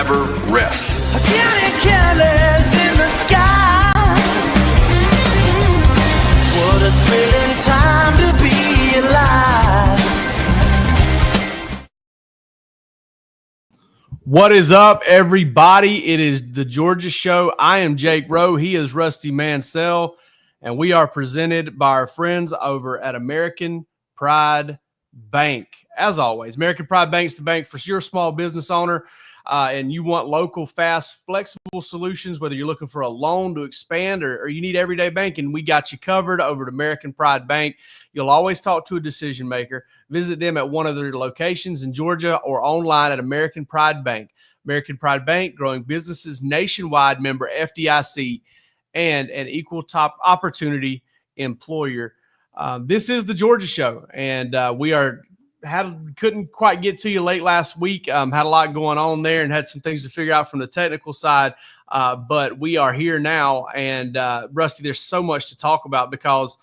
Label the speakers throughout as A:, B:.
A: never rests.
B: Careless in the sky. What a thrilling time to be alive.
C: What is up, everybody? It is the Georgia Show. I am Jake Rowe. He is Rusty Mansell, and we are presented by our friends over at American Pride Bank. As always, American Pride Bank's the bank for your small business owner, and you want local, fast, flexible solutions, whether you're looking for a loan to expand or you need everyday banking, we got you covered over at American Pride Bank. You'll always talk to a decision maker. Visit them at one of their locations in Georgia or online at American Pride Bank. American Pride Bank, growing businesses nationwide, member FDIC, and an equal top opportunity employer. This is the Georgia Show, and we couldn't quite get to you late last week. Had a lot going on there and had some things to figure out from the technical side, but we are here now. And Rusty, there's so much to talk about because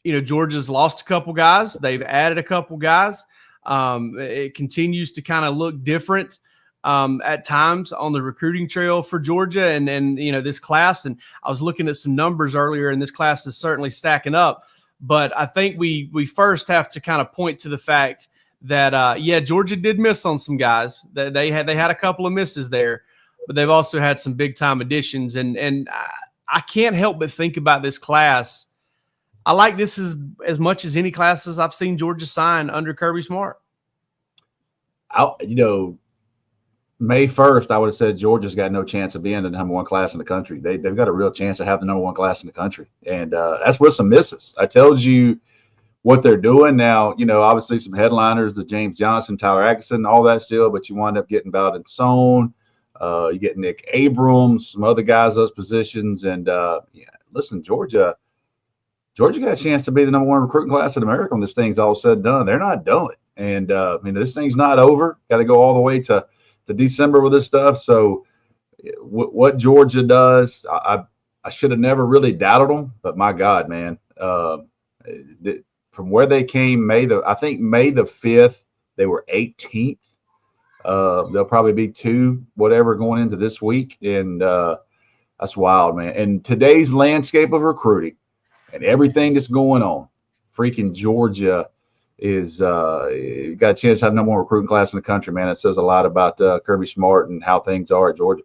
C: Georgia's lost a couple guys. They've added a couple guys. It continues to kind of look different at times on the recruiting trail for Georgia and this class. And I was looking at some numbers earlier, and this class is certainly stacking up. But I think we first have to kind of point to the fact that Georgia did miss on some guys. They had a couple of misses there, but they've also had some big time additions. And I can't help but think about this class. I like this as much as any classes I've seen Georgia sign under Kirby Smart.
D: May 1st, I would have said Georgia's got no chance of being the number one class in the country. They've got a real chance to have the number one class in the country. And that's with some misses. I tells you what they're doing now. Obviously some headliners, the James Johnson, Tyler Atkinson, all that still, but you wind up getting Valdin Sone. You get Nick Abrams, some other guys, those positions. And listen, Georgia got a chance to be the number one recruiting class in America when this thing's all said and done. They're not done. And this thing's not over. Got to go all the way to December with this stuff. So what Georgia does, I should have never really doubted them, but my God, man, from where they came, May the 5th, they were 18th. They'll probably be 2, whatever, going into this week. And that's wild, man. And today's landscape of recruiting and everything that's going on, freaking Georgia is you got a chance to have number one recruiting class in the country, man. It says a lot about Kirby Smart and how things are at Georgia.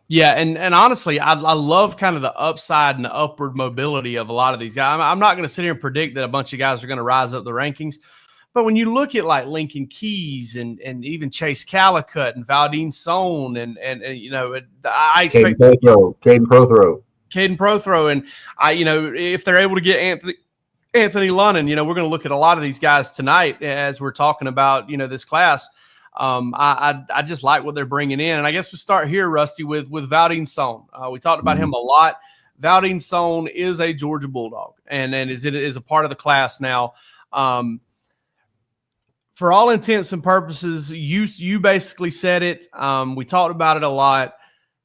C: Yeah, and honestly, I love kind of the upside and the upward mobility of a lot of these guys. I'm not going to sit here and predict that a bunch of guys are going to rise up the rankings, but when you look at like Lincoln Keys and even Chase Calicut and Valdin Sone and I expect
D: Caden
C: Prothrow, and if they're able to get Anthony Lonon, we're going to look at a lot of these guys tonight as we're talking about, this class. I just like what they're bringing in. And I guess we start here, Rusty, with Valdin Sone. We talked about him a lot. Valdin Sone is a Georgia Bulldog and is a part of the class now. For all intents and purposes, you basically said it. We talked about it a lot.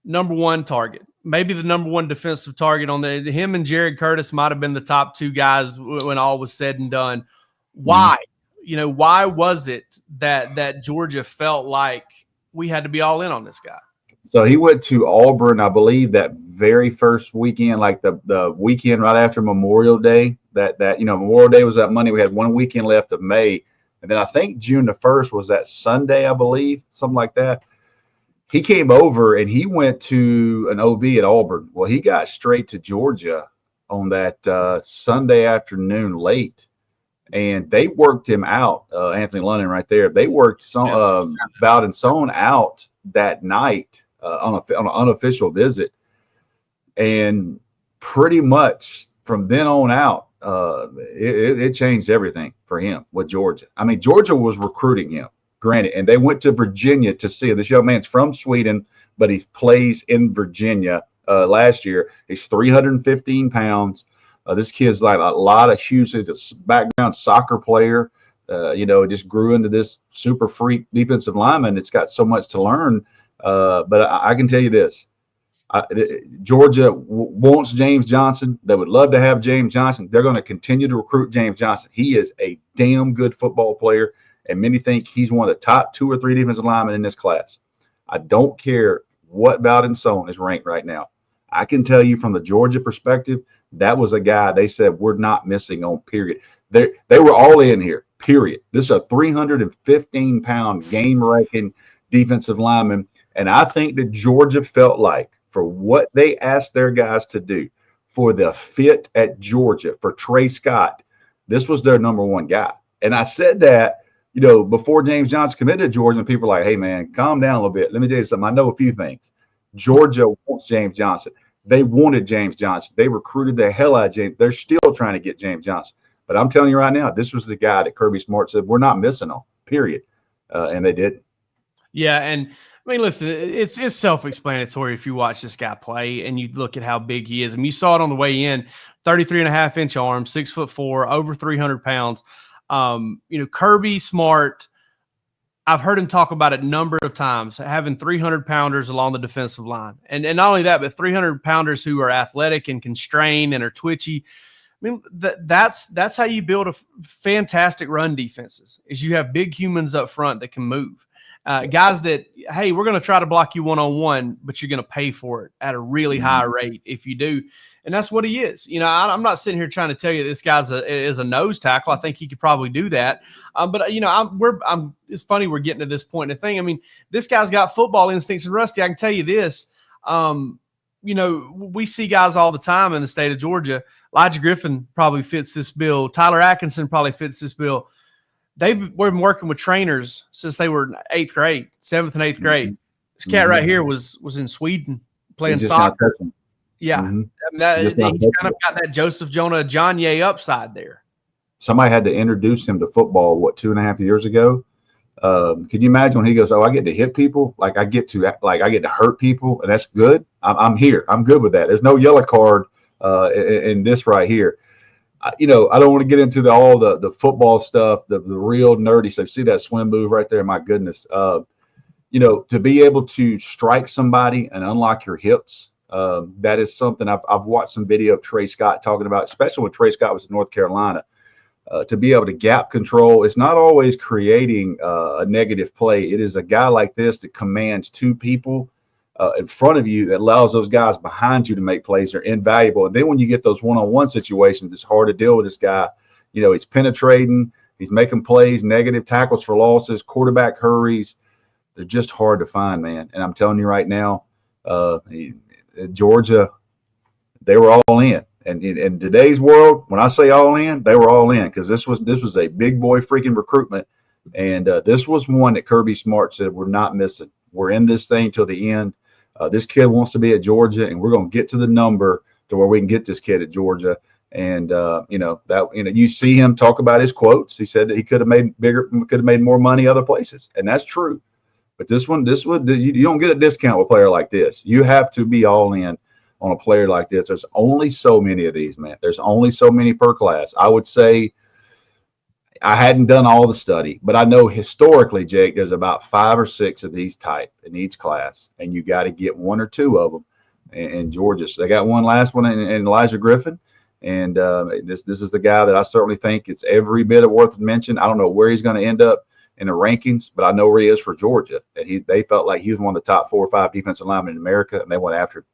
C: Number one target. Maybe the number one defensive target on him and Jared Curtis might have been the top 2 guys when all was said and done. Why? Why was it that Georgia felt like we had to be all in on this guy?
D: So he went to Auburn, I believe, that very first weekend, like the weekend right after Memorial Day. That Memorial Day was that Monday. We had 1 weekend left of May, and then I think June the 1st was that Sunday, I believe, something like that. He came over and he went to an OV at Auburn. Well, he got straight to Georgia on that Sunday afternoon late, and they worked him out. Anthony Lonon right there. They worked Valdin Sone out that night on an unofficial visit, and pretty much from then on out, it changed everything for him with Georgia. I mean, Georgia was recruiting him. Granted, and they went to Virginia to see this young man's from Sweden, but he plays in Virginia. Last year, he's 315 pounds. This kid's like a lot of huge. He's a background soccer player. Just grew into this super freak defensive lineman. It's got so much to learn. But I can tell you this: Georgia wants James Johnson. They would love to have James Johnson. They're going to continue to recruit James Johnson. He is a damn good football player, and many think he's one of the top 2 or 3 defensive linemen in this class. I don't care what Valdin Sone is ranked right now. I can tell you from the Georgia perspective, that was a guy they said we're not missing on, period. They were all in here, period. This is a 315-pound game-wrecking defensive lineman. And I think that Georgia felt like for what they asked their guys to do, for the fit at Georgia, for Trey Scott, this was their number one guy. And I said that, before James Johnson committed to Georgia, and people were like, hey, man, calm down a little bit. Let me tell you something. I know a few things. Georgia wants James Johnson. They wanted James Johnson. They recruited the hell out of James. They're still trying to get James Johnson. But I'm telling you right now, this was the guy that Kirby Smart said, we're not missing on, period. And they did.
C: Yeah, and I mean, listen, it's self-explanatory if you watch this guy play and you look at how big he is. I mean, you saw it on the way in, 33.5-inch arms, 6'4", over 300 pounds. Kirby Smart, I've heard him talk about it a number of times, having 300-pounders along the defensive line. And not only that, but 300-pounders who are athletic and constrained and are twitchy. I mean, that's how you build a fantastic run defenses, is you have big humans up front that can move. Guys that, hey, we're going to try to block you one-on-one, but you're going to pay for it at a really high rate if you do. And that's what he is. I'm not sitting here trying to tell you this guy's is a nose tackle. I think he could probably do that. But it's funny we're getting to this point in the thing. I mean, this guy's got football instincts. And Rusty, I can tell you this. We see guys all the time in the state of Georgia. Elijah Griffin probably fits this bill. Tyler Atkinson probably fits this bill. They've been working with trainers since they were in 8th grade, 7th and 8th grade. This cat right here was in Sweden playing soccer. Yeah.
D: Mm-hmm.
C: I mean, he's kind of got that Joseph Jonah Ajonye upside there.
D: Somebody had to introduce him to football, 2.5 years ago? Can you imagine when he goes, I get to hit people? I get to hurt people, and that's good. I'm here. I'm good with that. There's no yellow card in this right here. I don't want to get into all the football stuff, the real nerdy stuff. See that swim move right there? My goodness. To be able to strike somebody and unlock your hips, that is something I've watched some video of Trey Scott talking about, especially when Trey Scott was in North Carolina. To be able to gap control, it's not always creating a negative play. It is a guy like this that commands two people in front of you that allows those guys behind you to make plays. Are invaluable. And then when you get those one-on-one situations, it's hard to deal with this guy. He's penetrating, he's making plays, negative tackles for losses, quarterback hurries. They're just hard to find, man. And I'm telling you right now, Georgia, they were all in. And in today's world, when I say all in, they were all in, because this was a big boy freaking recruitment. And this was one that Kirby Smart said, we're not missing. We're in this thing till the end. This kid wants to be at Georgia, and we're going to get to the number to where we can get this kid at Georgia. And you see him talk about his quotes. He said that he could have made more money other places, and that's true. But this one, you don't get a discount with a player like this. You have to be all in on a player like this. There's only so many of these, man. There's only so many per class. I would say, I hadn't done all the study, but I know historically, Jake, there's about 5 or 6 of these type in each class, and you got to get 1 or 2 of them in Georgia. So they got last one in Elijah Griffin, and this is the guy that I certainly think it's every bit of worth mention. I don't know where he's going to end up in the rankings, but I know where he is for Georgia. And they felt like he was one of the top 4 or 5 defensive linemen in America, and they went after him.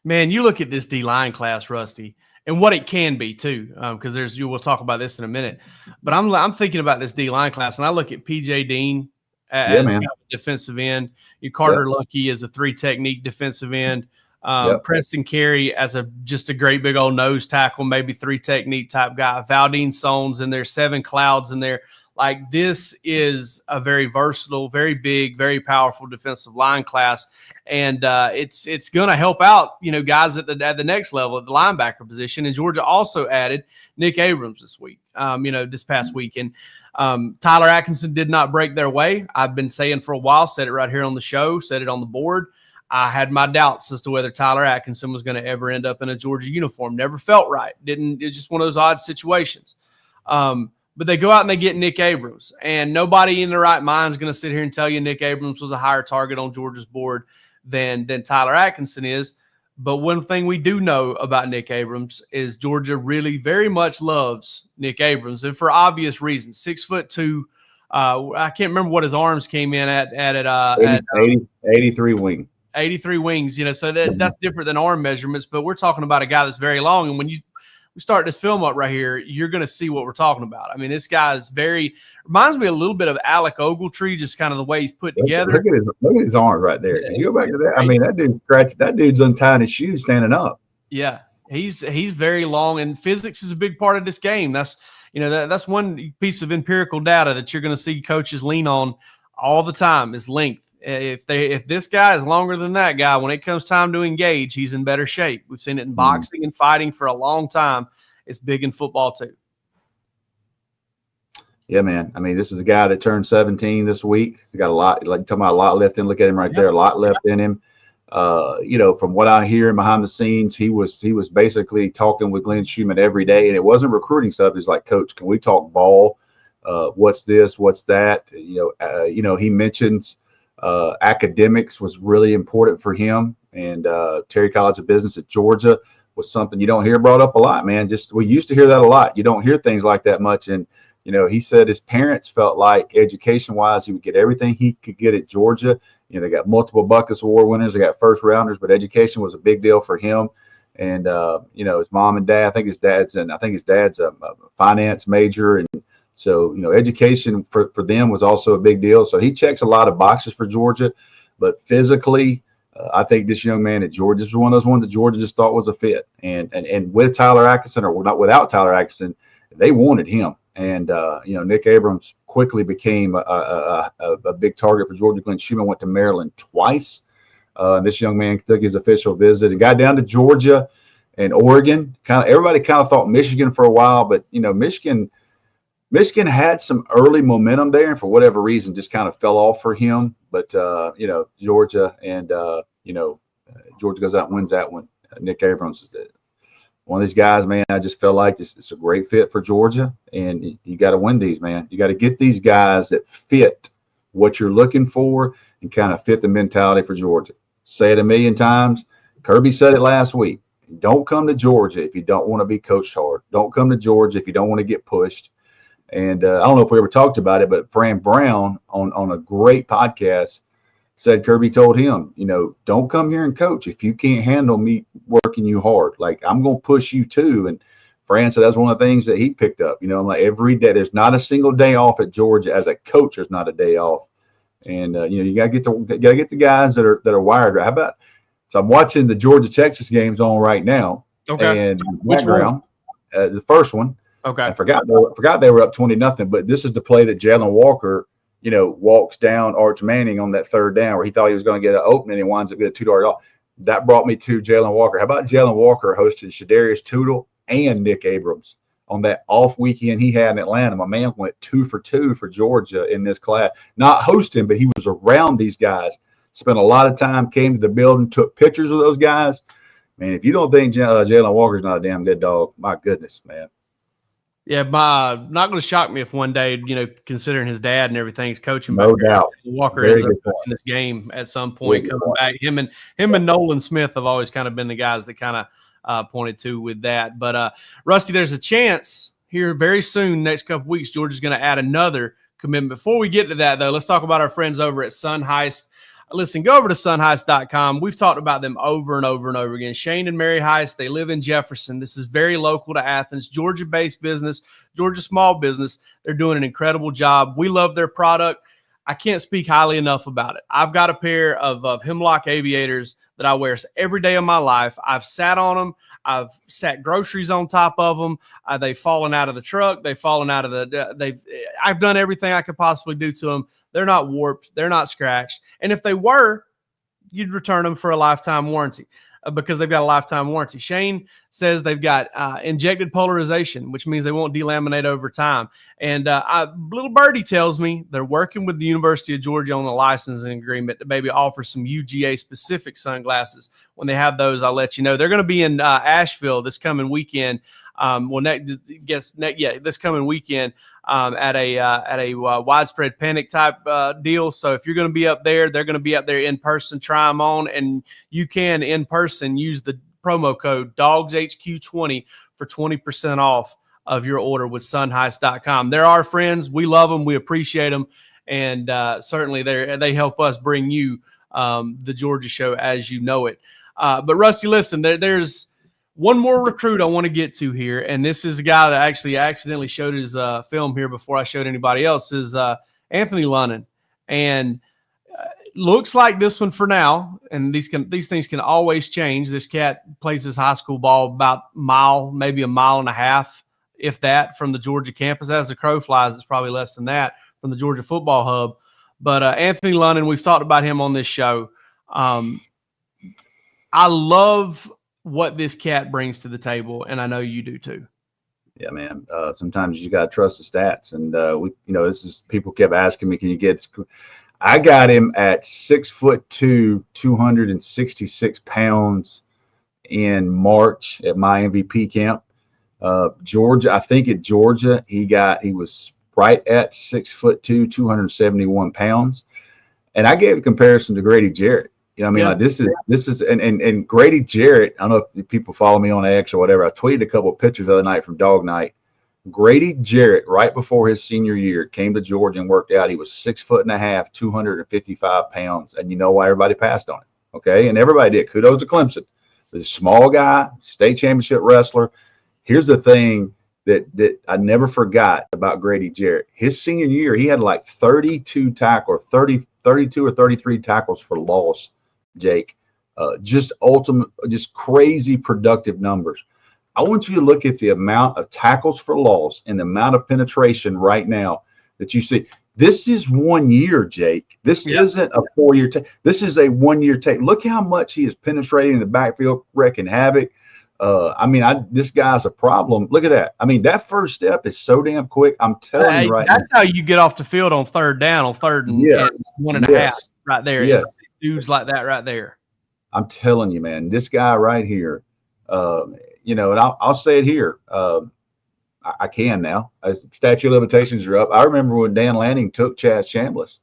C: Man, you look at this D-line class, Rusty, and what it can be too, because we'll talk about this in a minute. But I'm thinking about this D-line class, and I look at P.J. Dean as a defensive end. Carter Luckey as a 3-technique defensive end. Preston Carey as just a great big old nose tackle, maybe 3-technique type guy. Valdin Sone's in there, 7 Clouds in there. Like, this is a very versatile, very big, very powerful defensive line class, and it's going to help out guys at the next level at the linebacker position. And Georgia also added Nick Abrams this past week, and Tyler Atkinson did not break their way. I've been saying for a while, said it right here on the show, said it on the board. I had my doubts as to whether Tyler Atkinson was going to ever end up in a Georgia uniform. Never felt right. It's just one of those odd situations. But they go out and they get Nick Abrams, and nobody in their right mind is going to sit here and tell you Nick Abrams was a higher target on Georgia's board than Tyler Atkinson is. But one thing we do know about Nick Abrams is Georgia really very much loves Nick Abrams, and for obvious reasons. 6'2", I can't remember what his arms came in at
D: 83 wing.
C: 83 wings, so that's different than arm measurements, but we're talking about a guy that's very long. And when we start this film up right here, you're going to see what we're talking about. I mean, this guy is reminds me a little bit of Alec Ogletree, just kind of the way he's put together.
D: Look at his arms right there. Can you go back to that? I mean, that dude's untying his shoes standing up.
C: Yeah, he's very long, and physics is a big part of this game. That's that's one piece of empirical data that you're going to see coaches lean on all the time is length. If this guy is longer than that guy, when it comes time to engage, he's in better shape. We've seen it in boxing and fighting for a long time. It's big in football too. Yeah,
D: man. I mean, this is a guy that turned 17 this week. He's got a lot, like talking about a lot left in. Look at him right there, a lot left in him. From what I hear behind the scenes, he was basically talking with Glenn Schumann every day, and it wasn't recruiting stuff. He's like, Coach, can we talk ball? What's this? What's that? He mentions academics was really important for him, and Terry College of Business at Georgia was something you don't hear brought up a lot, man. We used to hear that a lot. You don't hear things like that much. And he said his parents felt like education wise he would get everything he could get at Georgia. They got multiple Buckus Award winners, they got first rounders, but education was a big deal for him. And his mom and dad, I think his dad's a finance major, and so, education for them was also a big deal. So he checks a lot of boxes for Georgia, but physically, I think this young man at Georgia is one of those ones that Georgia just thought was a fit. And with Tyler Atkinson, or not without Tyler Atkinson, they wanted him. And, Nick Abrams quickly became a big target for Georgia. Glenn Schumann went to Maryland twice. This young man took his official visit and got down to Georgia and Oregon. Everybody thought Michigan for a while, but, Michigan had some early momentum there, and for whatever reason, just kind of fell off for him. But Georgia and Georgia goes out and wins that one. Nick Abrams is one of these guys, man. I just felt like it's a great fit for Georgia, and you got to win these, man. You got to get these guys that fit what you're looking for and kind of fit the mentality for Georgia. Say it a million times. Kirby said it last week. Don't come to Georgia if you don't want to be coached hard. Don't come to Georgia if you don't want to get pushed. And I don't know if we ever talked about it, but Fran Brown on a great podcast said Kirby told him, don't come here and coach if you can't handle me working you hard. Like, I'm going to push you too. And Fran said that's one of the things that he picked up. Like every day, there's not a single day off at Georgia. As a coach, there's not a day off. And you got to get the guys that are wired. How about? So I'm watching the Georgia Texas games on right now.
C: Okay.
D: And background, the first one.
C: Okay.
D: I forgot they were up 20-0, but this is the play that Jalen Walker, walks down Arch Manning on that third down where he thought he was going to get an opening and winds up getting a 2-yard off. That brought me to Jalen Walker. How about Jalen Walker hosting Shadarius Tootle and Nick Abrams on that off weekend he had in Atlanta? My man went 2 for 2 for Georgia in this class. Not hosting, but he was around these guys. Spent a lot of time, came to the building, took pictures of those guys. Man, if you don't think Jalen Walker's not a damn good dog, my goodness, man.
C: Yeah, not going to shock me if one day, considering his dad and everything, he's coaching.
D: No doubt.
C: Walker ends up coaching this game at some point, coming back. Him and Nolan Smith have always kind of been the guys that kind of pointed to with that. But Rusty, there's a chance here very soon, next couple weeks, Georgia's going to add another commitment. Before we get to that, though, let's talk about our friends over at Sun Heist. Listen, go over to sunheist.com. We've talked about them over and over and over again. Shane and Mary Heist, they live in Jefferson. This is very local to Athens, Georgia-based business, Georgia small business. They're doing an incredible job. We love their product. I can't speak highly enough about it. I've got a pair of Hemlock Aviators that I wear every day of my life. I've sat on them. I've sat groceries on top of them. They've fallen out of the truck. They've fallen out of I've done everything I could possibly do to them. They're not warped. They're not scratched. And if they were, you'd return them for a lifetime warranty because they've got a lifetime warranty. Shane says they've got injected polarization, which means they won't delaminate over time. And little birdie tells me they're working with the University of Georgia on a licensing agreement to maybe offer some UGA-specific sunglasses. When they have those, I'll let you know. They're going to be in Asheville this coming weekend. This coming weekend at a widespread panic type deal. So if you're going to be up there, they're going to be up there in person. Try them on, and you can in person use the promo code DawgsHQ20 for 20% off of your order with sunheist.com. They're our friends. We love them. We appreciate them. And certainly they help us bring you the Georgia Show as you know it. But Rusty, listen, there's one more recruit I want to get to here, and this is a guy that actually accidentally showed his film here before I showed anybody else, is Anthony Lonon. And looks like this one for now, and these things can always change. This cat plays his high school ball about maybe a mile and a half, if that, from the Georgia campus. As the crow flies, it's probably less than that from the Georgia football hub. But Anthony Lonon, we've talked about him on this show. I love what this cat brings to the table, and I know you do too.
D: Yeah, man. Sometimes you got to trust the stats. And people kept asking me, can you get – I got him at 6'2", 266 pounds in March at my MVP camp. Georgia, I think at Georgia, he was right at 6'2", 271 pounds. And I gave a comparison to Grady Jarrett. You know what I mean? Like this is and Grady Jarrett, I don't know if people follow me on X or whatever. I tweeted a couple of pictures the other night from Dog Night. Grady Jarrett, right before his senior year, came to Georgia and worked out. He was 6'1.5", 255 pounds. And you know why everybody passed on him. Okay. And everybody did. Kudos to Clemson. He's a small guy, state championship wrestler. Here's the thing that I never forgot about Grady Jarrett. His senior year, he had like 32 tackles, 32 or 33 tackles for loss, Jake. Just crazy productive numbers. I want you to look at the amount of tackles for loss and the amount of penetration right now that you see. This is 1 year, Jake. This isn't a 4-year take. This is a 1 year take. Look how much he is penetrating the backfield, wrecking havoc. This guy's a problem. Look at that. I mean, that first step is so damn quick. I'm telling you right now.
C: That's how you get off the field on third down, on third and 1.5 right there.
D: Yes.
C: Dudes like that right there.
D: I'm telling you, man, this guy right here, and I'll say it here. I can now. Statute of limitations are up. I remember when Dan Lanning took Chaz Chambliss,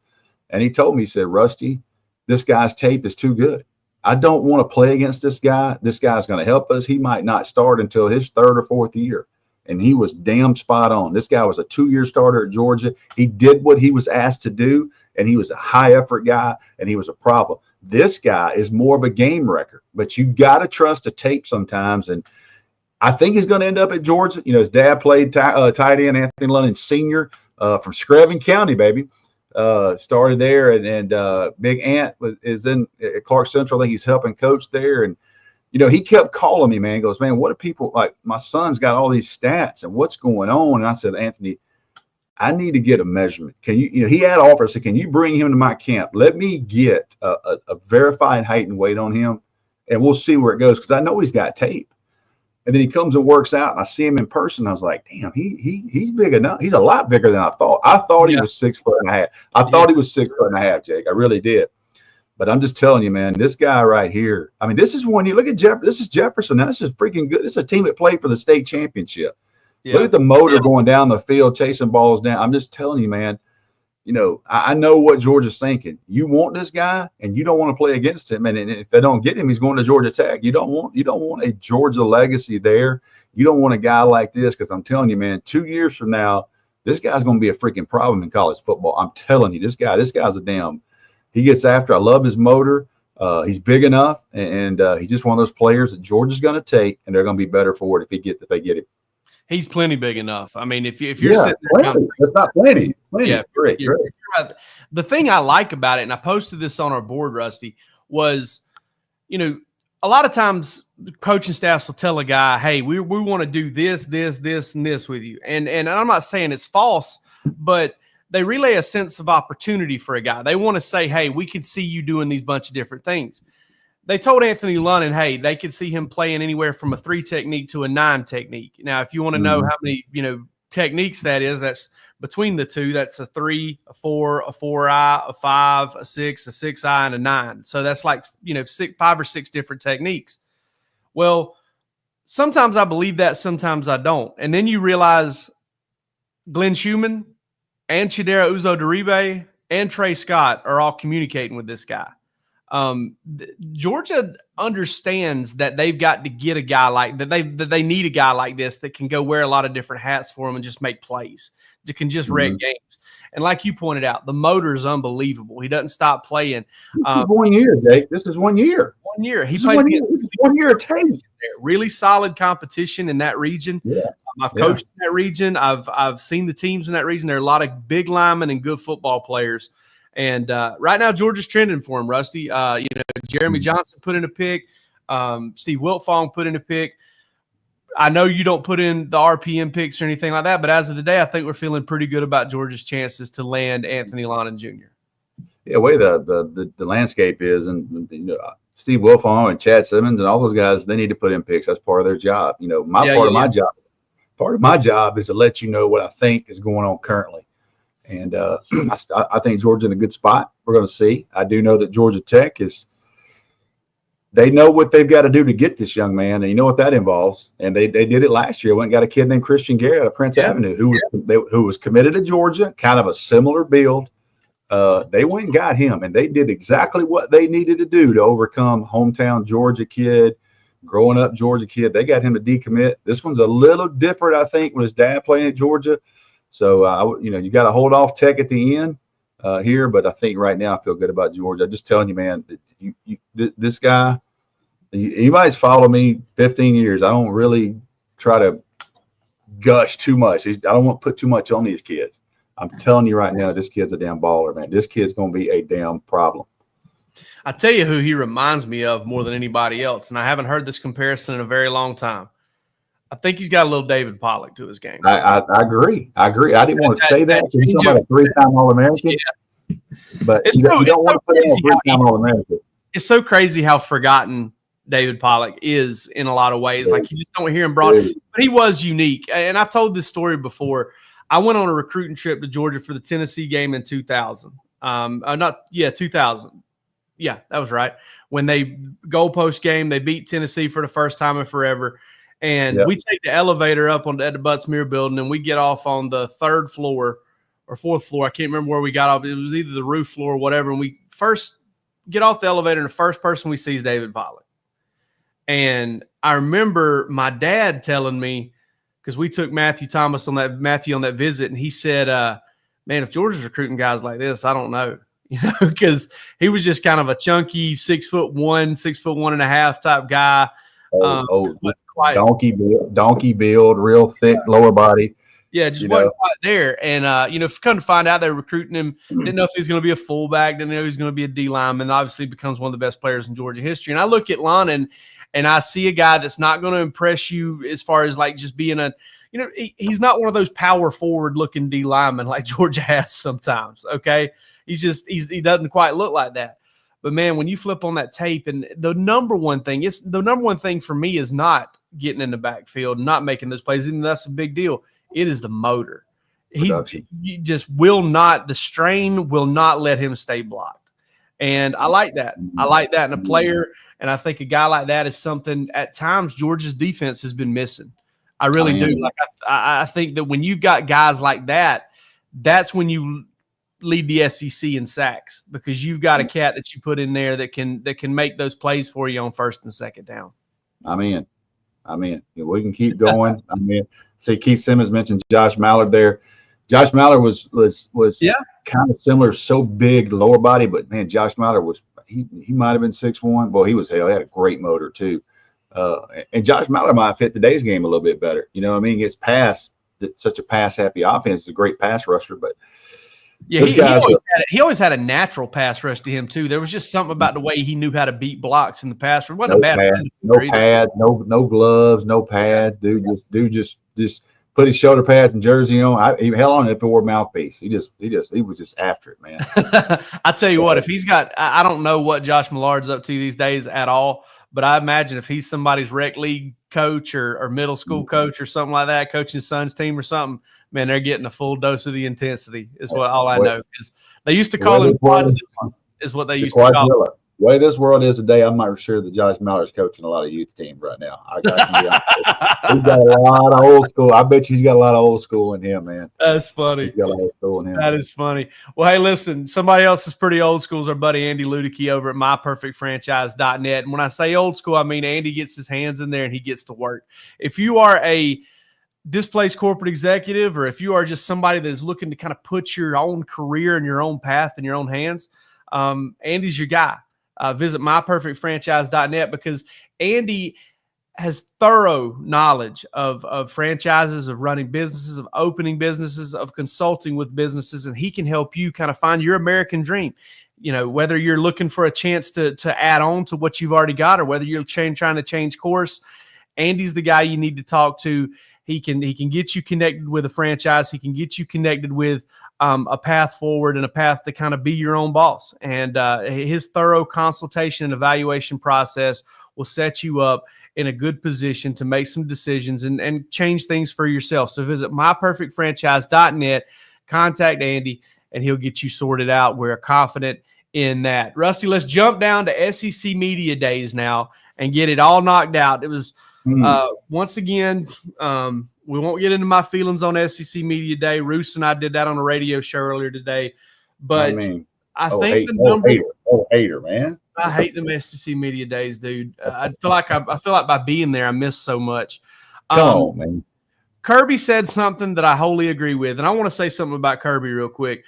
D: and he told me, he said, Rusty, this guy's tape is too good. I don't want to play against this guy. This guy's going to help us. He might not start until his 3rd or 4th year. And he was damn spot on. This guy was a 2-year starter at Georgia. He did what he was asked to do, and he was a high-effort guy, and he was a problem. This guy is more of a game wrecker, but you got to trust the tape sometimes. And I think he's going to end up at Georgia. You know, his dad played tight end, Anthony Lonon Sr. From Screven County, baby. Started there, and Big Ant is in at Clark Central. I think he's helping coach there. And, he kept calling me, man. He goes, man, what are people like? My son's got all these stats, and what's going on? And I said, Anthony, I need to get a measurement. Can you, he had offers. So can you bring him to my camp? Let me get a verified height and weight on him, and we'll see where it goes. Because I know he's got tape. And then he comes and works out, and I see him in person. I was like, damn, he's big enough. He's a lot bigger than I thought. I thought he was 6'1.5". I thought he was 6'1.5", Jake. I really did. But I'm just telling you, man, this guy right here. I mean, this is one. You look at this is Jefferson. Now, this is freaking good. This is a team that played for the state championship. Yeah. Look at the motor going down the field, chasing balls down. I'm just telling you, man. I know what Georgia's thinking. You want this guy, and you don't want to play against him. And if they don't get him, he's going to Georgia Tech. You don't want a Georgia legacy there. You don't want a guy like this, because I'm telling you, man, 2 years from now, this guy's going to be a freaking problem in college football. I'm telling you, this guy's a damn. He gets after. I love his motor. He's big enough, and he's just one of those players that Georgia's going to take, and they're going to be better for it if they get him.
C: He's plenty big enough. I mean, if you're sitting there,
D: that's not plenty.
C: Yeah,
D: great.
C: Right. The thing I like about it, and I posted this on our board, Rusty, was, a lot of times the coaching staffs will tell a guy, hey, we want to do this, and this with you. And I'm not saying it's false, but they relay a sense of opportunity for a guy. They want to say, hey, we could see you doing these bunch of different things. They told Anthony Lonon, hey, they could see him playing anywhere from a 3 technique to a 9 technique. Now, if you want to know how many, techniques that is, that's between the two. That's a 3, a 4, a 4-eye, a 5, a 6, a 6-eye, and a 9. So that's like, 5 or 6 different techniques. Well, sometimes I believe that, sometimes I don't. And then you realize Glenn Schumann and Chidera Uzo-Deribe and Trey Scott are all communicating with this guy. Georgia understands that they've got to get a guy like that. They need a guy like this that can go wear a lot of different hats for them and just make plays. That can just wreck games. And like you pointed out, the motor is unbelievable. He doesn't stop playing.
D: This is 1 year, Jake. This is 1 year.
C: 1 year. He
D: This
C: plays
D: is 1 year of tape.
C: really solid competition in that region.
D: Yeah.
C: I've coached in that region. I've seen the teams in that region. There are a lot of big linemen and good football players. And right now, Georgia's trending for him, Rusty. Jeremy Johnson put in a pick. Steve Wiltfong put in a pick. I know you don't put in the RPM picks or anything like that, but as of today, I think we're feeling pretty good about Georgia's chances to land Anthony Lonon Jr.
D: Yeah, the way the landscape is, and Steve Wilfong and Chad Simmons and all those guys, they need to put in picks. That's part of their job. Part of my job is to let you know what I think is going on currently. And I think Georgia's in a good spot. We're going to see. I do know that Georgia Tech they know what they've got to do to get this young man, and you know what that involves. And they did it last year. Went and got a kid named Christian Garrett out of Prince Avenue who was committed to Georgia, kind of a similar build. They went and got him, and they did exactly what they needed to do to overcome hometown Georgia kid, growing up Georgia kid. They got him to decommit. This one's a little different, I think, with his dad playing at Georgia. So, you got to hold off Tech at the end here, but I think right now I feel good about Georgia. I'm just telling you, man, this guy, you might follow me 15 years. I don't really try to gush too much. I don't want to put too much on these kids. I'm telling you right now, this kid's a damn baller, man. This kid's going to be a damn problem.
C: I tell you who he reminds me of more than anybody else, and I haven't heard this comparison in a very long time. I think he's got a little David Pollock to his game.
D: I agree. I didn't want to say that. He's talking about a three-time All-American. Yeah. But you don't want to put in a three-time All-American.
C: It's so crazy how forgotten David Pollock is in a lot of ways. Like, you just don't hear him brought up. But he was unique. And I've told this story before. I went on a recruiting trip to Georgia for the Tennessee game in 2000. 2000. Yeah, that was right. When they goalpost game, they beat Tennessee for the first time in forever. And we take the elevator up at the Butts-Mehre building, and we get off on the third floor or fourth floor. I can't remember where we got off. It was either the roof floor or whatever. And we first get off the elevator, and the first person we see is David Pollock. And I remember my dad telling me, because we took Matthew on that visit, and he said, man, if Georgia's recruiting guys like this, I don't know. Because he was just kind of a chunky 6'1", 6'1.5" type guy.
D: Donkey build, real thick lower body.
C: Yeah, just wasn't quite there. And, come to find out they're recruiting him, didn't know if he's going to be a fullback, didn't know he was going to be a D lineman, obviously becomes one of the best players in Georgia history. And I look at Lonon, and I see a guy that's not going to impress you as far as like just being he's not one of those power forward looking D linemen like Georgia has sometimes. Okay. He doesn't quite look like that. But man, when you flip on that tape, and the number one thing for me is not getting in the backfield and not making those plays. Even that's a big deal. It is the motor. He just will not, the strain will not let him stay blocked. And I like that. I like that in a player. And I think a guy like that is something at times Georgia's defense has been missing. I really do. Like I think that when you've got guys like that, that's when you lead the SEC in sacks, because you've got a cat that you put in there that can make those plays for you on first and second down.
D: I'm in. We can keep going. See, Keith Simmons mentioned Josh Mallard there. Josh Mallard was kind of similar, so big lower body, but man, Josh Mallard he might have been 6'1". Well, he had a great motor too. And Josh Mallard might fit today's game a little bit better. It's such a pass happy offense. He's a great pass rusher, but
C: yeah, he always had a natural pass rush to him too. There was just something about the way he knew how to beat blocks in the pass. It wasn't a bad
D: pad, no gloves, no pads. Dude just put his shoulder pads and jersey on. He held on if it were a mouthpiece. He was just after it, man.
C: I tell you what, if he's got, I don't know what Josh Millard's up to these days at all, but I imagine if he's somebody's rec league coach or middle school coach or something like that, coaching his son's team or something, man, they're getting a full dose of the intensity is all I know. Is they used to call him Quadzilla, is what they used to call him.
D: way this world is today, I'm not sure that Josh Maller's coaching a lot of youth teams right now. I can be honest. He's got a lot of old school. I bet you he's got a lot of old school in him, man.
C: That's funny.
D: He's got a lot of old school in him.
C: That is funny. Well, hey, listen, somebody else is pretty old school is our buddy Andy Ludicky over at myperfectfranchise.net. And when I say old school, I mean Andy gets his hands in there and he gets to work. If you are a displaced corporate executive, or if you are just somebody that is looking to kind of put your own career and your own path in your own hands, Andy's your guy. Visit myperfectfranchise.net because Andy has thorough knowledge of franchises, of running businesses, of opening businesses, of consulting with businesses, and he can help you kind of find your American dream. You know, whether you're looking for a chance to add on to what you've already got, or whether you're trying to change course, Andy's the guy you need to talk to. He can get you connected with a franchise. He can get you connected with a path forward and a path to kind of be your own boss. And his thorough consultation and evaluation process will set you up in a good position to make some decisions and change things for yourself. So visit myperfectfranchise.net, contact Andy, and he'll get you sorted out. We're confident in that. Rusty, let's jump down to SEC Media Days now and get it all knocked out. It was once again, we won't get into my feelings on SEC Media Day. Roos and I did that on a radio show earlier today. But I think the number
D: hater, man.
C: I hate them SEC Media Days, dude. I feel like by being there, I miss so much.
D: Come on, man.
C: Kirby said something that I wholly agree with, and I want to say something about Kirby real quick.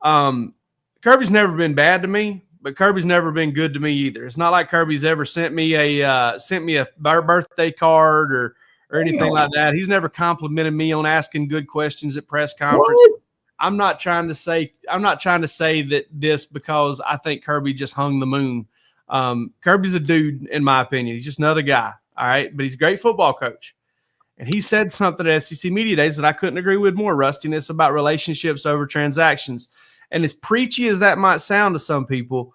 C: Kirby's never been bad to me, but Kirby's never been good to me either. It's not like Kirby's ever sent me a birthday card or anything like that. He's never complimented me on asking good questions at press conference.
D: What?
C: I'm not trying to say that this because I think Kirby just hung the moon. Kirby's a dude, in my opinion. He's just another guy, all right? But he's a great football coach. And he said something at SEC Media Days that I couldn't agree with more, Rusty, and it's about relationships over transactions. And as preachy as that might sound to some people,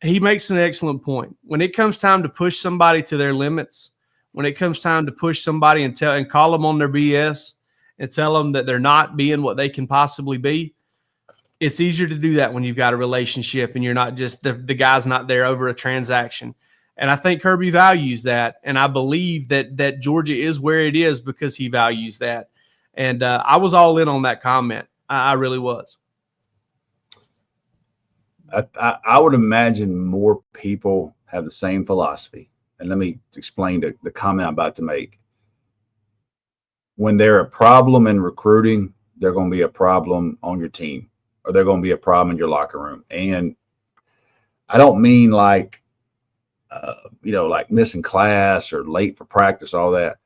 C: he makes an excellent point. When it comes time to push somebody to their limits, when it comes time to push somebody and call them on their BS and tell them that they're not being what they can possibly be, it's easier to do that when you've got a relationship and you're not just the guy's not there over a transaction. And I think Kirby values that, and I believe that Georgia is where it is because he values that. And I was all in on that comment. I really was.
D: I would imagine more people have the same philosophy. And let me explain the comment I'm about to make. When they're a problem in recruiting, they're going to be a problem on your team, or they're going to be a problem in your locker room. And I don't mean like, like missing class or late for practice, all that.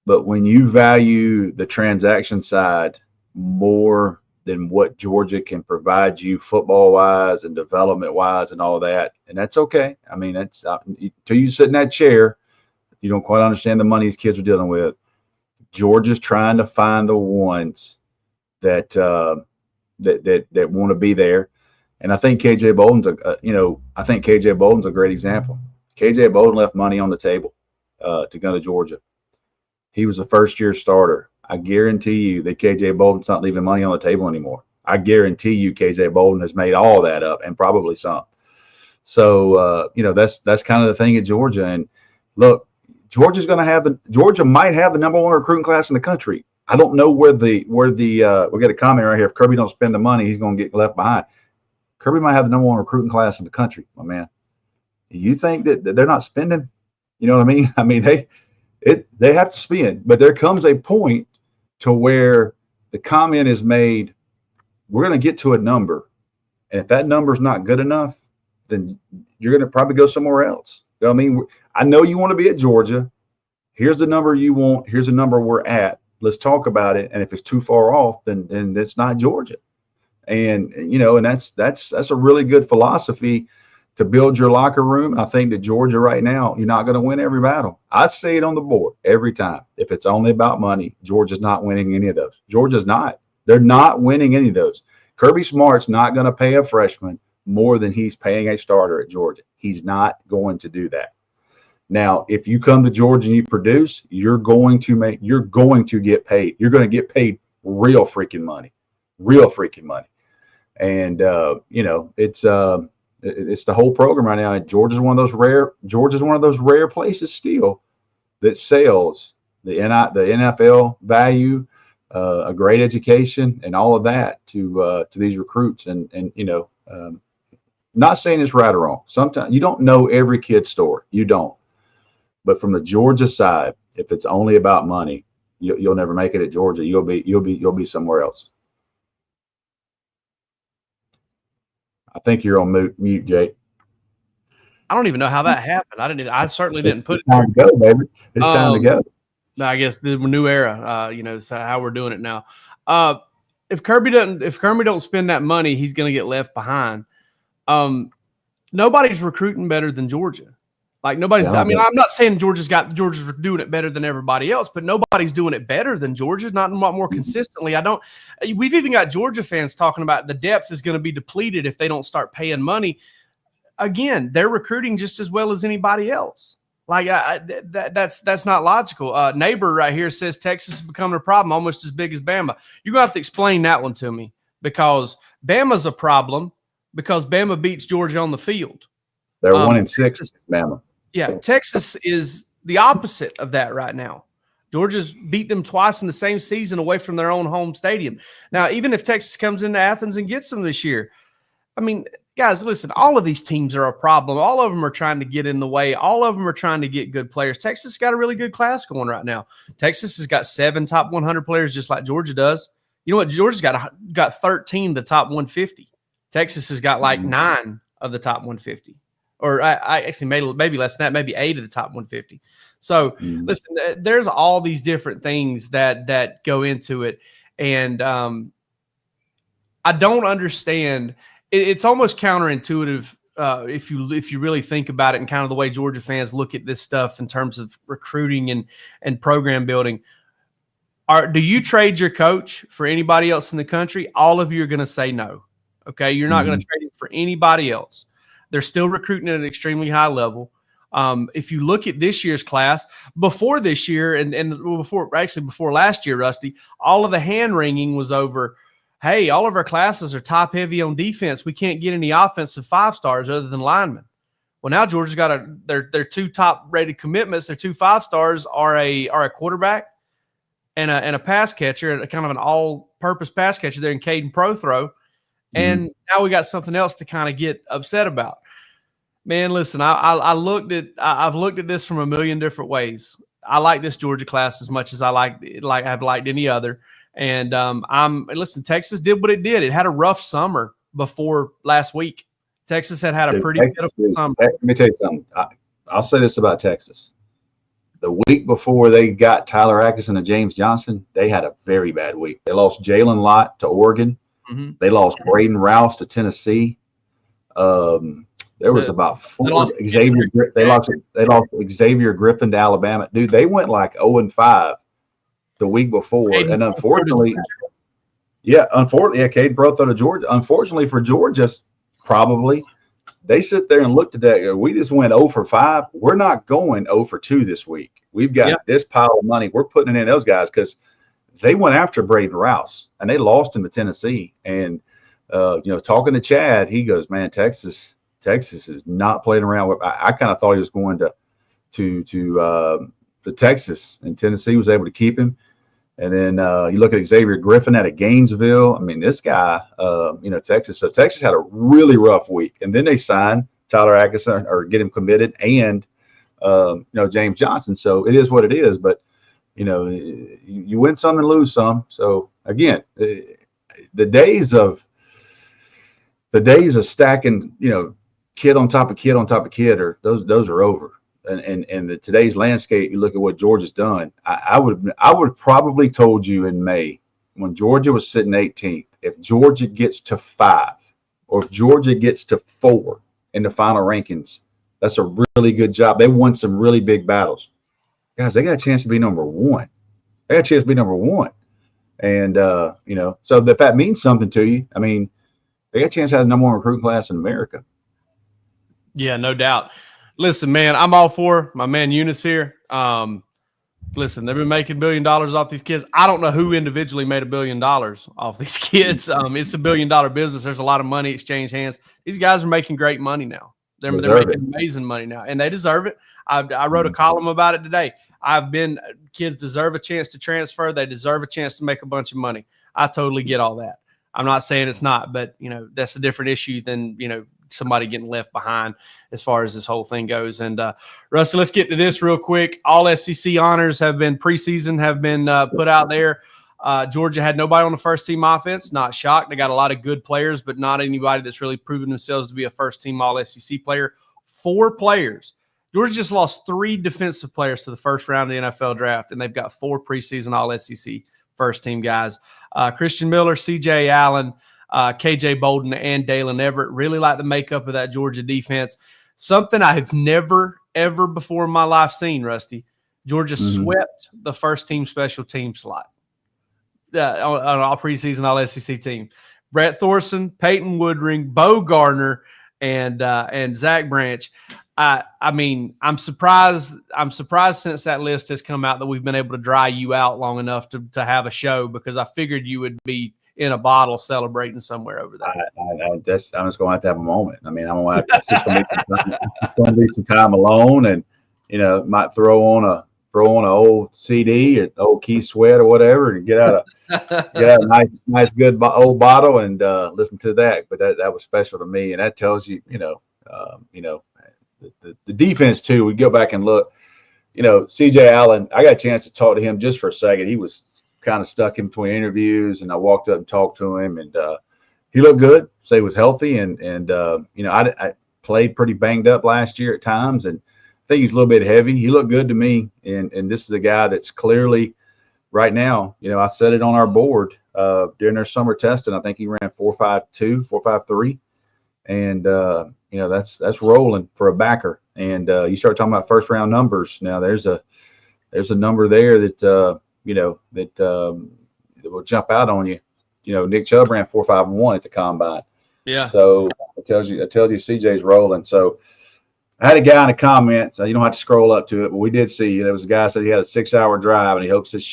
D: But when you value the transaction side more than what Georgia can provide you football-wise and development-wise and all that, and that's okay. I mean, that's until you sit in that chair, you don't quite understand the money these kids are dealing with. Georgia's trying to find the ones that want to be there, and I think KJ Bolden's a great example. KJ Bolden left money on the table to go to Georgia. He was a first-year starter. I guarantee you that KJ Bolden's not leaving money on the table anymore. I guarantee you KJ Bolden has made all that up and probably some. So, that's kind of the thing at Georgia. And look, Georgia might have the number one recruiting class in the country. I don't know where we got a comment right here. If Kirby don't spend the money, he's going to get left behind. Kirby might have the number one recruiting class in the country, my man. You think that they're not spending? You know what I mean? I mean, they have to spend, but there comes a point to where the comment is made, we're going to get to a number. And if that number is not good enough, then you're going to probably go somewhere else. You know what I mean? I know you want to be at Georgia. Here's the number you want. Here's the number we're at. Let's talk about it. And if it's too far off, then it's not Georgia. And that's a really good philosophy to build your locker room. I think that Georgia right now, you're not going to win every battle. I say it on the board every time. If it's only about money, Georgia's not winning any of those. Georgia's not. They're not winning any of those. Kirby Smart's not going to pay a freshman more than he's paying a starter at Georgia. He's not going to do that. Now, if you come to Georgia and you produce, you're going to get paid. You're going to get paid real freaking money. And, It's the whole program right now. And Georgia's one of those rare places still that sells the NFL value, a great education, and all of that to these recruits. And not saying it's right or wrong. Sometimes you don't know every kid's story. You don't. But from the Georgia side, if it's only about money, you'll never make it at Georgia. You'll be somewhere else. I think you're on mute, Jake.
C: I don't even know how that happened. I certainly didn't put
D: it. It's time to go, baby. It's time to go.
C: I guess the new era. That's how we're doing it now. If Kirby don't spend that money, he's going to get left behind. Nobody's recruiting better than Georgia. Like nobody's. I mean, I'm not saying Georgia's doing it better than everybody else, but nobody's doing it better than Georgia. Not more consistently. We've even got Georgia fans talking about the depth is going to be depleted if they don't start paying money. Again, they're recruiting just as well as anybody else. Like that's not logical. Neighbor right here says Texas is becoming a problem, almost as big as Bama. You're gonna have to explain that one to me because Bama's a problem because Bama beats Georgia on the field.
D: They're 1-6, Bama.
C: Yeah, Texas is the opposite of that right now. Georgia's beat them twice in the same season away from their own home stadium. Now, even if Texas comes into Athens and gets them this year, I mean, guys, listen, all of these teams are a problem. All of them are trying to get in the way. All of them are trying to get good players. Texas got a really good class going right now. Texas has got 7 top 100 players just like Georgia does. You know what? Georgia's got 13 of the top 150. Texas has got like 9 of the top 150. Or I actually maybe less than that, maybe 8 of the top 150. So listen, there's all these different things that go into it. And I don't understand. It's almost counterintuitive if you really think about it and kind of the way Georgia fans look at this stuff in terms of recruiting and program building. Do you trade your coach for anybody else in the country? All of you are going to say no. Okay, you're not going to trade him for anybody else. They're still recruiting at an extremely high level. If you look at this year's class, before this year and before last year, Rusty, all of the hand-wringing was over, hey, all of our classes are top-heavy on defense. We can't get any offensive 5-stars other than linemen. Well, now Georgia's got their 2 top-rated commitments. Their 2 5-stars are a quarterback and a pass catcher, kind of an all-purpose pass catcher there in Caden Prothrow. And now we got something else to kind of get upset about. Man, listen, I've looked at this from a million different ways. I like this Georgia class as much as I've liked any other. And listen, Texas did what it did. It had a rough summer before last week. Texas had a pretty pitiful summer.
D: Let me tell you something. I'll say this about Texas. The week before they got Tyler Atkinson and James Johnson, they had a very bad week. They lost Jalen Lott to Oregon. They lost Braden Rouse to Tennessee. There was about 4 Xavier. They lost Xavier Griffin to Alabama. Dude, they went like 0-5 the week before, and unfortunately, Caden Prothrow to Georgia. Unfortunately for Georgia, probably they sit there and looked at that. We just went 0 for 5. We're not going 0 for 2 this week. We've got this pile of money. We're putting it in those guys because they went after Braden Rouse and they lost him to Tennessee. And talking to Chad, he goes, "Man, Texas is not playing around with." I kind of thought he was going to Texas, and Tennessee was able to keep him. And then you look at Xavier Griffin out of Gainesville. I mean, this guy, Texas. So Texas had a really rough week, and then they signed Tyler Atkinson or get him committed, and James Johnson. So it is what it is. But you win some and lose some. So again, the days of stacking, kid on top of kid on top of kid, those are over. And today's landscape, you look at what Georgia's done. I would probably told you in May when Georgia was sitting 18th, if Georgia gets to 5 or if Georgia gets to 4 in the final rankings, that's a really good job. They won some really big battles. Guys, they got a chance to be number 1. They got a chance to be number 1. And, so if that means something to you, I mean, they got a chance to have the number 1 recruiting class in America.
C: Yeah, no doubt. Listen, man, I'm all for my man Eunice here. Listen, they've been making $1 billion off these kids. I don't know who individually made $1 billion off these kids. It's $1 billion business. There's a lot of money exchanged hands. These guys are making great money now. They're making amazing money now, and they deserve it. I wrote a column about it today. Kids deserve a chance to transfer. They deserve a chance to make a bunch of money. I totally get all that. I'm not saying it's not, but that's a different issue than somebody getting left behind as far as this whole thing goes. And Rusty, let's get to this real quick. All SEC honors have been preseason, have been put out there. Georgia had nobody on the first team offense. Not shocked. They got a lot of good players, but not anybody that's really proven themselves to be a first team all SEC player. 4 players. Georgia just lost 3 defensive players to the first round of the NFL draft, and they've got 4 preseason all SEC first team guys. Christian Miller, CJ Allen, KJ Bolden, and Dalen Everett. Really like the makeup of that Georgia defense. Something I have never, ever before in my life seen, Rusty. Georgia swept the first team special team slot on all preseason all SEC team. Brett Thorson, Peyton Woodring, Bo Gardner, and Zach Branch. I mean, I'm surprised since that list has come out that we've been able to dry you out long enough to have a show, because I figured you would be in a bottle celebrating somewhere over there.
D: I'm just going to have to have a moment. I mean, it's just going to be some time alone, and might throw on an old CD, or old Keith Sweat or whatever, and get out a nice good old bottle and listen to that. But that was special to me, and that tells you, the defense too. We go back and look. CJ Allen, I got a chance to talk to him just for a second. He was kind of stuck in between interviews, and I walked up and talked to him, and he looked good. So he was healthy, and I played pretty banged up last year at times, and I think he's a little bit heavy. He looked good to me, and this is a guy that's clearly right now. I said it on our board during their summer testing. I think he ran 4.52, 4.53, and that's rolling for a backer. And you start talking about first round numbers. Now there's a number there that that will jump out on you. Nick Chubb ran 4.51 at the combine. Yeah. So it tells you CJ's rolling. So I had a guy in the comments. You don't have to scroll up to it, but we did see there was a guy said he had a 6-hour drive, and he hopes he's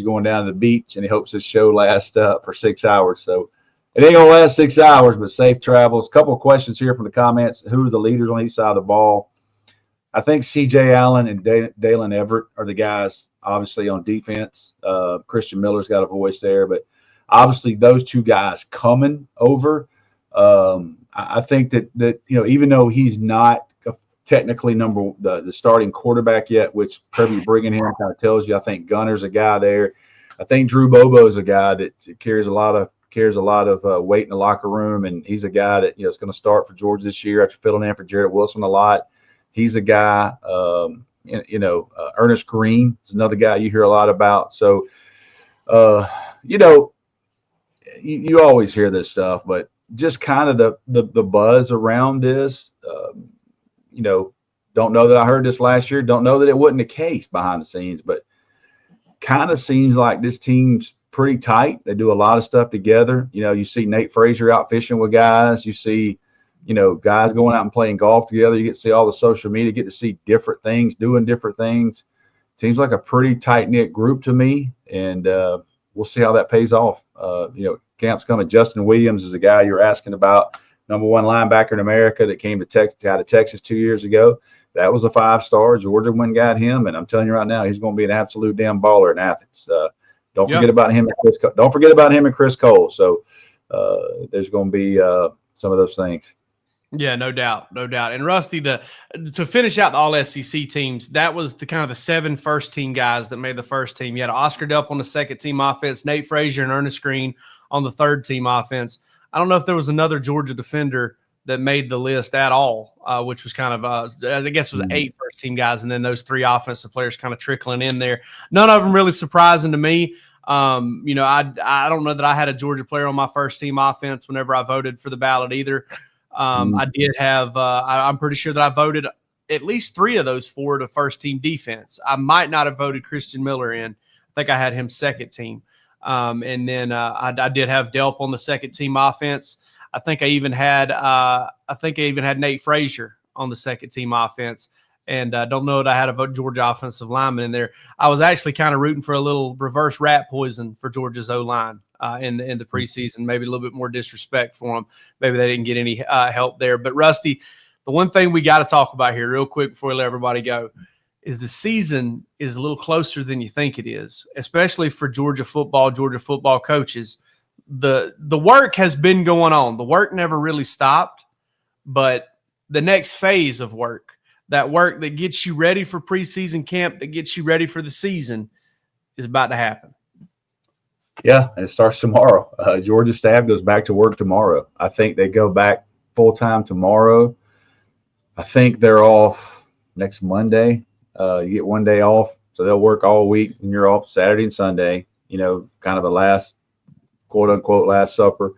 D: going down to the beach, and he hopes his show lasts for 6 hours. So it ain't gonna last 6 hours, but safe travels. A couple of questions here from the comments. Who are the leaders on each side of the ball? I think CJ Allen and Dalen Everett are the guys, obviously, on defense. Christian Miller's got a voice there, but obviously those 2 guys coming over. I think that even though he's not technically the starting quarterback yet, which Kirby bringing him kind of tells you, I think Gunner's a guy there. I think Drew Bobo is a guy that carries a lot of weight in the locker room, and he's a guy that is going to start for Georgia this year after filling in for Jarrett Wilson a lot. He's a guy, Ernest Green is another guy you hear a lot about. So, you always hear this stuff, but just kind of the buzz around this, don't know that I heard this last year. Don't know that it wasn't the case behind the scenes, but kind of seems like this team's pretty tight. They do a lot of stuff together. You see Nate Frazier out fishing with guys. You see, guys going out and playing golf together. You get to see all the social media, get to see different things, doing different things. Seems like a pretty tight-knit group to me, and we'll see how that pays off. Camp's coming. Justin Williams is the guy you're asking about, #1 linebacker in America that came out of Texas 2 years ago. That was a 5-star. Georgia went and got him, and I'm telling you right now, he's going to be an absolute damn baller in Athens. Don't forget about him. Don't forget about him and Chris Cole. So there's going to be some of those things.
C: Yeah, no doubt. And Rusty, to finish out the all SEC teams, that was the kind of the 7 first team guys that made the first team. You had Oscar Delp on the second team offense, Nate Frazier and Ernest Green on the third team offense. I don't know if there was another Georgia defender that made the list at all, which was kind of, I guess it was 8 first team guys, and then those 3 offensive players kind of trickling in there. None of them really surprising to me. I don't know that I had a Georgia player on my first team offense whenever I voted for the ballot either. I did have, I'm pretty sure that I voted at least 3 of those 4 to first team defense. I might not have voted Christian Miller in. I think I had him second team. And then I did have Delp on the second team offense. I think I even had Nate Frazier on the second team offense. and don't know that I had a Georgia offensive lineman in there. I was actually kind of rooting for a little reverse rat poison for Georgia's O-line in the preseason, maybe a little bit more disrespect for them. Maybe they didn't get any help there. But, Rusty, the one thing we got to talk about here real quick before we let everybody go is the season is a little closer than you think it is, especially for Georgia football coaches. The work has been going on. The work never really stopped, but the next phase of work, that work that gets you ready for preseason camp, that gets you ready for the season, is about to happen.
D: Yeah, and it starts tomorrow. Georgia staff goes back to work tomorrow. I think they go back full-time tomorrow. I think they're off next Monday. You get one day off, so they'll work all week, and you're off Saturday and Sunday, kind of a last, quote-unquote, last supper.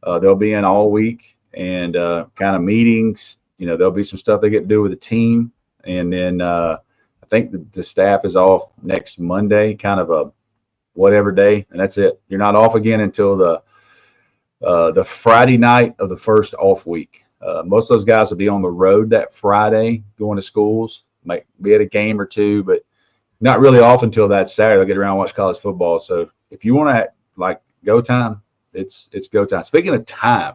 D: They'll be in all week and kind of meetings. There'll be some stuff they get to do with the team. And then I think the staff is off next Monday, kind of a whatever day, and that's it. You're not off again until the Friday night of the first off week. Most of those guys will be on the road that Friday going to schools, might be at a game or two, but not really off until that Saturday. They'll get around and watch college football. So if you want to go time, it's go time. Speaking of time,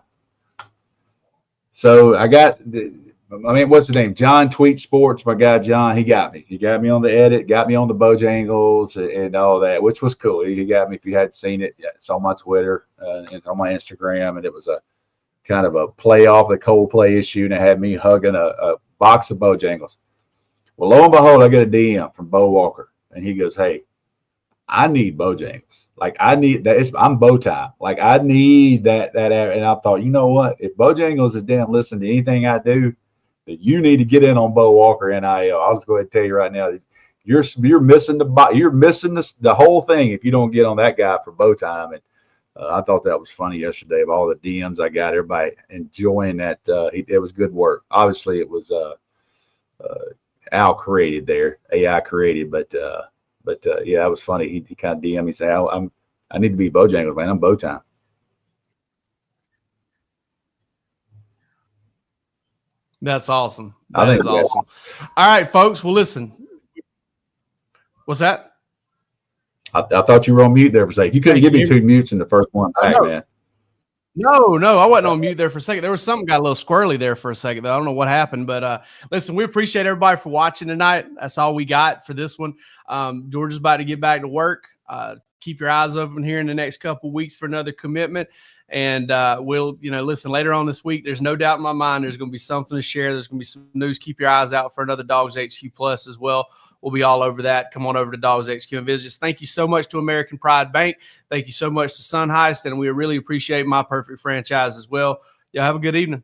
D: so what's the name? John Tweet Sports, my guy John, he got me. He got me on the edit, got me on the Bojangles and all that, which was cool. He got me, if you hadn't seen it, it's on my Twitter and it's on my Instagram, and it was a kind of a play off the Coldplay issue, and it had me hugging a box of Bojangles. Well, lo and behold, I get a DM from Bo Walker, and he goes, "Hey, I need Bojangles. I need that. I'm bow time. I need that." And I thought, you know what? If Bojangles is damn listening to anything I do, that you need to get in on Bo Walker NIL. I'll just go ahead and tell you right now, you're missing the whole thing if you don't get on that guy for bow time. And I thought that was funny yesterday of all the DMs I got, everybody enjoying that. It was good work. Obviously, it was Al created there, AI created, but yeah, it was funny. He kind of DM'd me, say, I need to be Bojangles, man. I'm bow time.
C: That's awesome. That is awesome. All right, folks. Well, listen. What's that?
D: I thought you were on mute there for a second. You couldn't give me two mutes in the first one back, man.
C: No, I wasn't on mute there for a second. There was something got a little squirrely there for a second, though. I don't know what happened, but listen, we appreciate everybody for watching tonight. That's all we got for this one. Georgia's about to get back to work. Keep your eyes open here in the next couple of weeks for another commitment. And we'll, listen, later on this week, there's no doubt in my mind there's going to be something to share. There's going to be some news. Keep your eyes out for another Dawgs HQ Plus as well. We'll be all over that. Come on over to Dawgs HQ and visit us. Thank you so much to American Pride Bank. Thank you so much to Sun Heist, and we really appreciate My Perfect Franchise as well. Y'all have a good evening.